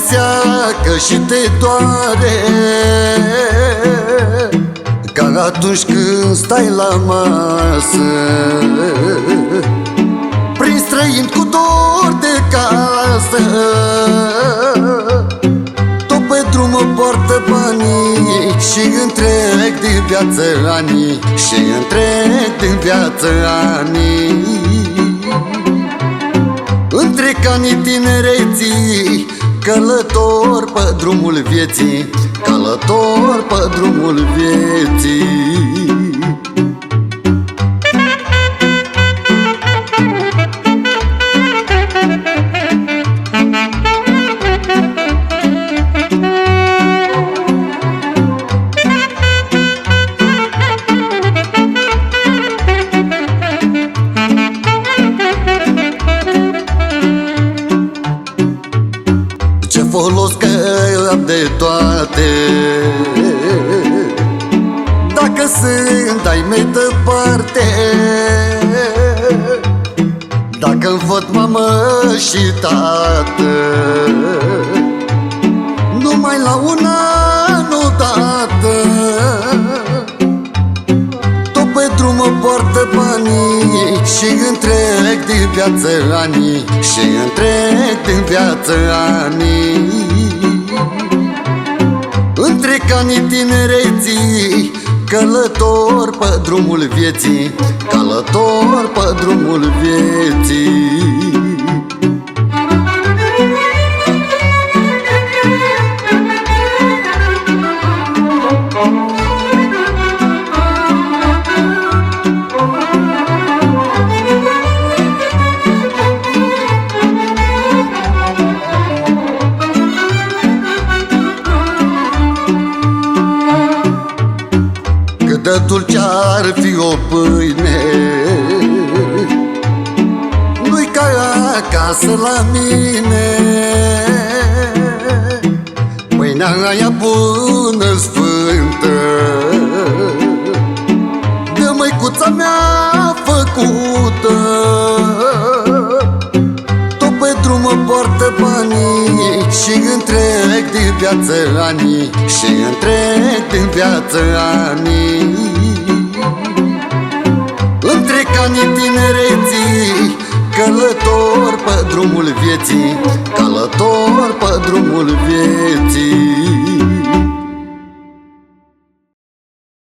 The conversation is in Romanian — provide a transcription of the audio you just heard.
seacă și te doare, ca atunci când stai la masă, prin străini cu dor de casă. Tot pe drum mă poartă banii și întreg din viață anii, și întreg din viață anii. Întrec anii tinereții, călător pe drumul vieții, călător pe drumul vieții. Ce folos că am de toate, dacă sunt ai mei departe, dacă-mi văd mamă și tată, numai la un an odată. Tot pe drum mă poartă banii și întreg din viață anii, și întreg din viață anii. Întrec anii tinereții, călător pe drumul vieții, călător pe drumul vieții. Cât de dulce-ar fi o pâine, nu-i ca acasă la mine. Pâinea aia bună, sfântă, de măicuța mea făcută. Tot pe drum mă poartă banii și întreg din viață anii, și întreg din viață anii. Întrec anii tinereții, călător pe drumul vieții, călător pe drumul vieții.